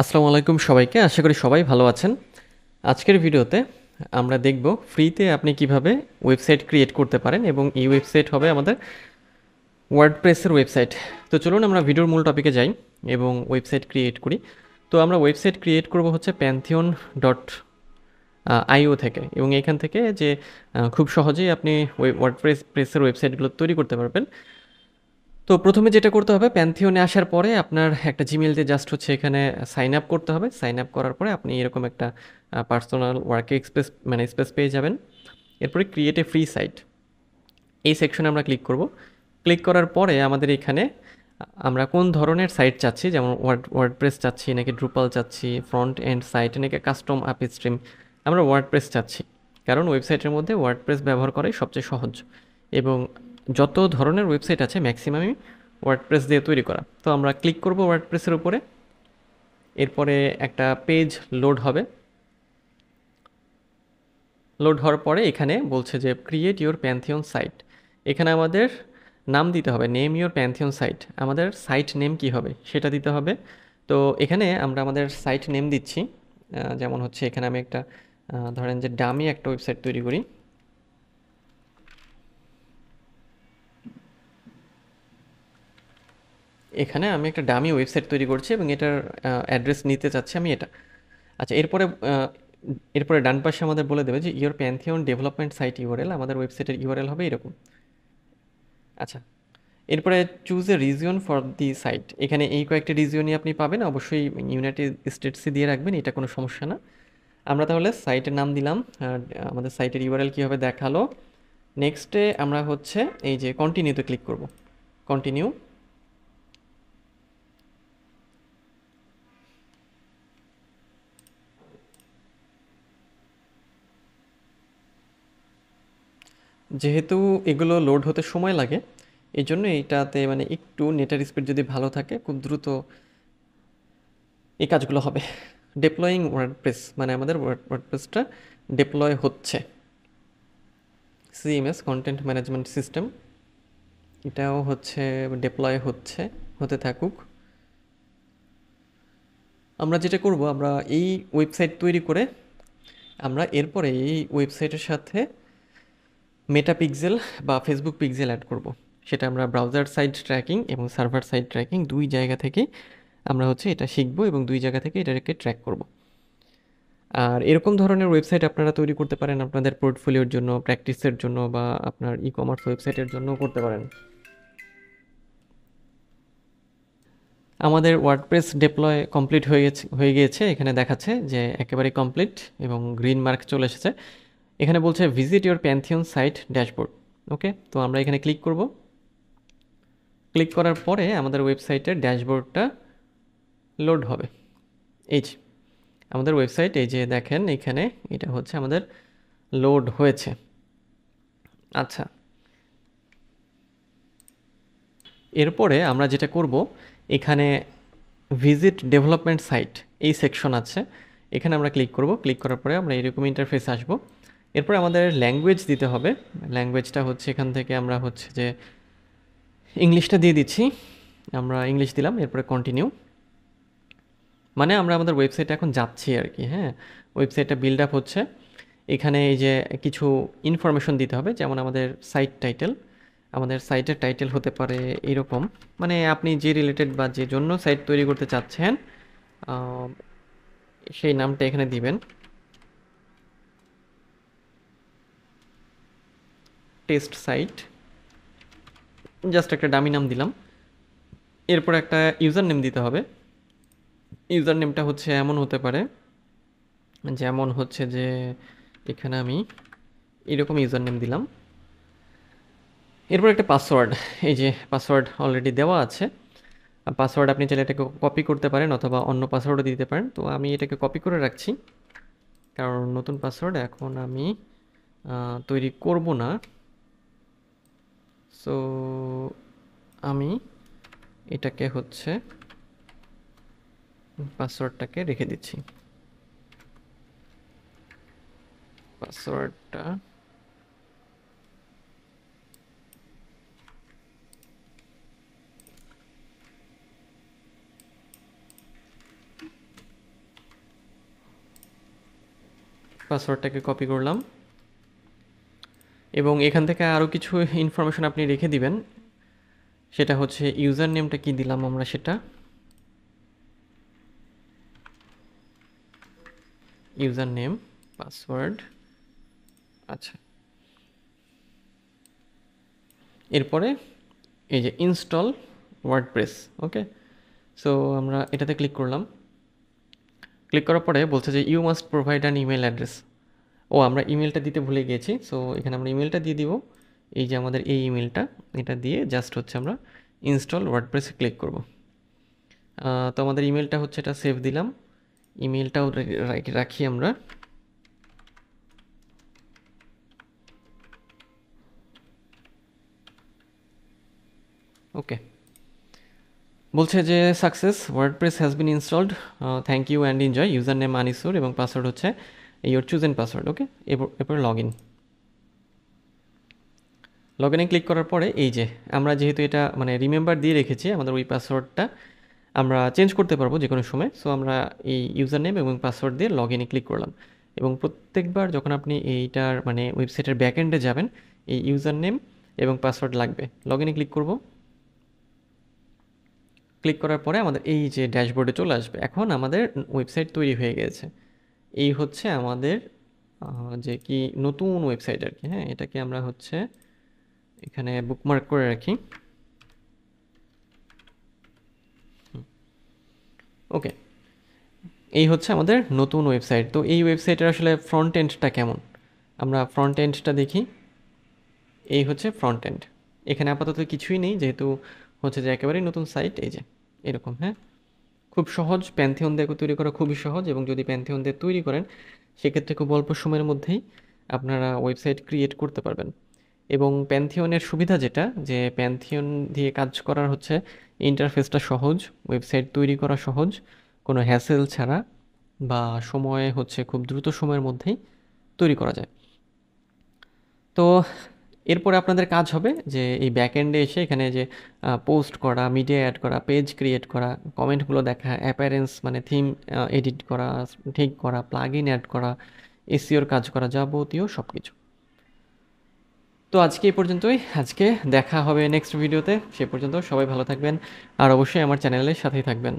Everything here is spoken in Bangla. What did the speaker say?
আসসালামু আলাইকুম সবাইকে। আশা করি সবাই ভালো আছেন। আজকের ভিডিওতে আমরা দেখব ফ্রিতে আপনি কিভাবে ওয়েবসাইট ক্রিয়েট করতে পারেন এবং এই ওয়েবসাইট হবে আমাদের ওয়ার্ডপ্রেসের ওয়েবসাইট। তো চলুন আমরা ভিডিওর মূল টপিকে যাই এবং ওয়েবসাইট ক্রিয়েট করি। তো আমরা ওয়েবসাইট ক্রিয়েট করব হচ্ছে pantheon.io থেকে এবং এখান থেকে যে খুব সহজেই আপনি ওয়ার্ডপ্রেসের ওয়েবসাইটগুলো তৈরি করতে পারবেন। তো প্রথমে যেটা করতে হবে, প্যান্থিয়নে আসার পরে আপনার একটা জিমেল দিয়ে জাস্ট হচ্ছে এখানে সাইন আপ করতে হবে। সাইন আপ করার পরে আপনি এরকম একটা পার্সোনাল ওয়ার্কে স্পেস পেয়ে যাবেন। এরপরে ক্রিয়েট এ ফ্রি সাইট, এই সেকশনে আমরা ক্লিক করব। ক্লিক করার পরে আমাদের এখানে আমরা কোন ধরনের সাইট চাচ্ছি, যেমন ওয়ার্ডপ্রেস চাচ্ছি নাকি ড্রুপাল চাচ্ছি, ফ্রন্ট এন্ড সাইট নাকি কাস্টম আপ স্ট্রিম। আমরা ওয়ার্ডপ্রেস চাচ্ছি, কারণ ওয়েবসাইটের মধ্যে ওয়ার্ডপ্রেস ব্যবহার করাই সবচেয়ে সহজ এবং যত ধরনের ওয়েবসাইট আছে ম্যাক্সিমামই ওয়ার্ডপ্রেস দিয়ে তৈরি করা। তো আমরা ক্লিক করব ওয়ার্ডপ্রেসের উপরে। এরপরে একটা পেজ লোড হবে। লোড হওয়ার পরে এখানে বলছে যে ক্রিয়েট ইউর প্যান্থিয়ন সাইট। এখানে আমাদের নাম দিতে হবে, নেম ইউর প্যান্থিয়ন সাইট। আমাদের সাইট নেম কি হবে সেটা দিতে হবে। তো এখানে আমরা আমাদের সাইট নেম দিচ্ছি। যেমন হচ্ছে এখানে আমি একটা ধরেন যে ডামি একটা ওয়েবসাইট তৈরি করি। এখানে আমি একটা ডামি ওয়েবসাইট তৈরি করছি এবং এটার অ্যাড্রেস নিতে চাচ্ছি আমি এটা। আচ্ছা, এরপরে ডান পাশে আমাদের বলে দেবে যে your Pantheon development site URL, আমাদের ওয়েবসাইটের ইউআরএল হবে এরকম। আচ্ছা, এরপরে choose a region for the site. এখানে এই কয়েকটি রিজিয়নই আপনি পাবেন, অবশ্যই ইউনাইটেড স্টেটসই দিয়ে রাখবেন, এটা কোনো সমস্যা না। আমরা তাহলে সাইটের নাম দিলাম, আর আমাদের সাইটের ইউআরএল কীভাবে দেখালো। নেক্সটে আমরা হচ্ছে এই যে কন্টিনিউতে ক্লিক করব। কন্টিনিউ। যেহেতু এগুলো লোড হতে সময় লাগে, এই জন্য এইটাতে মানে একটু নেটের স্পিড যদি ভালো থাকে খুব দ্রুত এই কাজগুলো হবে। ডেপ্লয়িং ওয়ার্ডপ্রেস মানে আমাদের ওয়ার্ডপ্রেসটা ডেপ্লয় হচ্ছে। সিএমএস কন্টেন্ট ম্যানেজমেন্ট সিস্টেম, এটাও হচ্ছে ডেপ্লয় হতে থাকুক। আমরা যেটা করব, আমরা এই ওয়েবসাইট তৈরি করে আমরা এরপরে এই ওয়েবসাইটের সাথে মেটা পিক্সেল বা ফেসবুক পিক্সেল অ্যাড করব। সেটা আমরা ব্রাউজার সাইড ট্র্যাকিং এবং সার্ভার সাইড ট্র্যাকিং দুই জায়গা থেকেই আমরা হচ্ছে এটা শিখব এবং দুই জায়গা থেকে এটাকে ট্র্যাক করব। আর এরকম ধরনের ওয়েবসাইট আপনারা তৈরি করতে পারেন আপনাদের পোর্টফোলিওর জন্য, প্র্যাকটিসের জন্য বা আপনার ই কমার্স ওয়েবসাইটের জন্যও করতে পারেন। আমাদের ওয়ার্ডপ্রেস ডেপ্লয় কমপ্লিট হয়ে গিয়েছে। এখানে দেখাচ্ছে যে একেবারে কমপ্লিট এবং গ্রিন মার্ক চলে এসেছে। এখানে বলছে visit your Pantheon site dashboard. Okay, তো আমরা এখানে ক্লিক করব। ক্লিক করার পরে আমাদের ওয়েবসাইটের ড্যাশবোর্ডটা লোড হবে। এই যে আমাদের ওয়েবসাইট, এই যে দেখেন এখানে এটা হচ্ছে আমাদের লোড হয়েছে। আচ্ছা, এরপরে আমরা যেটা করব, এখানে ভিজিট ডেভেলপমেন্ট সাইট এই সেকশন আছে, এখানে আমরা ক্লিক করব। ক্লিক করার পরে আমরা এরকম ইন্টারফেস আসবো। এরপরে আমাদের ল্যাঙ্গুয়েজ দিতে হবে। ল্যাঙ্গুয়েজটা হচ্ছে এখান থেকে আমরা হচ্ছে যে ইংলিশটা দিয়ে দিচ্ছি, আমরা ইংলিশ দিলাম। এরপরে কন্টিনিউ, মানে আমরা আমাদের ওয়েবসাইটে এখন যাচ্ছি আর কি। হ্যাঁ, ওয়েবসাইটটা বিল্ড আপ হচ্ছে। এখানে এই যে কিছু ইনফরমেশন দিতে হবে, যেমন আমাদের সাইট টাইটেল। আমাদের সাইটের টাইটেল হতে পারে এরকম, মানে আপনি যে রিলেটেড বা যে জন্য সাইট তৈরি করতে চাচ্ছেন সেই নামটা এখানে দিবেন। টেস্ট সাইট, জাস্ট একটা ডামি নাম দিলাম। এরপর একটা ইউজার নেম দিতে হবে। ইউজার নেমটা হচ্ছে এমন হতে পারে, যেমন হচ্ছে যে এখানে আমি এরকম ইউজার নেম দিলাম। এরপর একটা পাসওয়ার্ড, এই যে পাসওয়ার্ড অলরেডি দেওয়া আছে। পাসওয়ার্ড আপনি চাইলে এটাকে কপি করতে পারেন অথবা অন্য পাসওয়ার্ডও দিতে পারেন। তো আমি এটাকে কপি করে রাখছি, কারণ নতুন পাসওয়ার্ড এখন আমি তৈরি করব না। সো আমি এটাকে হচ্ছে পাসওয়ার্ডটাকে রেখে দিচ্ছি। পাসওয়ার্ডটা পাসওয়ার্ডটাকে কপি করলাম এবং এখান থেকে আরও কিছু ইনফরমেশন আপনি রেখে দিবেন। সেটা হচ্ছে ইউজার নেমটা কী দিলাম আমরা, সেটা ইউজার নেম, পাসওয়ার্ড। আচ্ছা, এরপরে এই যে ইনস্টল ওয়ার্ডপ্রেস। ওকে, সো আমরা এটাতে ক্লিক করলাম। ক্লিক করার পরে বলছে যে you must provide an email address. ও, আমরা ইমেলটা দিতে ভুলে গিয়েছি। সো এখানে আমরা ইমেলটা দিয়ে দিব, এই যে আমাদের এই ইমেলটা, এটা দিয়ে জাস্ট হচ্ছে আমরা ইনস্টল ওয়ার্ডপ্রেসে ক্লিক করব। তো আমাদের ইমেলটা হচ্ছে, এটা সেভ দিলাম। ইমেলটাও রাখি আমরা। ওকে, বলছে যে success, WordPress has been installed, thank you and enjoy, user name Anisur এবং পাসওয়ার্ড হচ্ছে ইয়োর চুজেন পাসওয়ার্ড। ওকে, এরপর লগ ইন। লগ ইনে ক্লিক করার পরে এই যে আমরা যেহেতু এটা মানে রিমেম্বার দিয়ে রেখেছি, আমাদের ওই পাসওয়ার্ডটা আমরা চেঞ্জ করতে পারবো যে কোনো সময়। সো আমরা এই ইউজার নেম এবং পাসওয়ার্ড দিয়ে লগ ইনে ক্লিক করলাম এবং প্রত্যেকবার যখন আপনি এইটার মানে ওয়েবসাইটের ব্যাকএন্ডে যাবেন, এই ইউজার নেম এবং পাসওয়ার্ড লাগবে। লগ ইনে ক্লিক করব। ক্লিক করার পরে আমাদের এই যে ড্যাশবোর্ডে চলে আসবে। এখন আমাদের ওয়েবসাইট তৈরি হয়ে গেছে। এই হচ্ছে আমাদের যে কি নতুন ওয়েবসাইট আর কি। হ্যাঁ, এটাকে আমরা হচ্ছে এখানে বুকমার্ক করে রাখি। ওকে, এই হচ্ছে আমাদের নতুন ওয়েবসাইট। তো এই ওয়েবসাইটের আসলে ফ্রন্ট এন্ডটা কেমন, আমরা ফ্রন্ট এন্ডটা দেখি। এই হচ্ছে ফ্রন্ট এন্ড। এখানে আপাতত কিছুই নেই, যেহেতু হচ্ছে যে একেবারেই নতুন সাইট। এই যে এরকম। হ্যাঁ, খুব সহজ, প্যান্থিয়ন দিয়ে তৈরি করা খুবই সহজ, এবং যদি প্যান্থিয়ন দিয়ে তৈরি করেন সেক্ষেত্রে খুব অল্প সময়ের মধ্যেই আপনারা ওয়েবসাইট ক্রিয়েট করতে পারবেন। এবং প্যান্থিয়নের সুবিধা যেটা, যে প্যান্থিয়ন দিয়ে কাজ করার হচ্ছে ইন্টারফেসটা সহজ, ওয়েবসাইট তৈরি করা সহজ, কোনো হ্যাসেল ছাড়া বা সময়ে হচ্ছে খুব দ্রুত সময়ের মধ্যেই তৈরি করা যায়। তো এরপরে আপনাদের কাজ হবে যে এই ব্যাকএন্ডে এসে এখানে যে পোস্ট করা, মিডিয়া অ্যাড করা, পেজ ক্রিয়েট করা, কমেন্টগুলো দেখা, অ্যাপিয়ারেন্স মানে থিম এডিট করা, ঠিক করা, প্লাগ ইন অ্যাড করা, এসইওর কাজ করা, যাবতীয় সব কিছু। তো আজকে এই পর্যন্তই। আজকে দেখা হবে নেক্সট ভিডিওতে। সে পর্যন্ত সবাই ভালো থাকবেন আর অবশ্যই আমার চ্যানেলের সাথেই থাকবেন।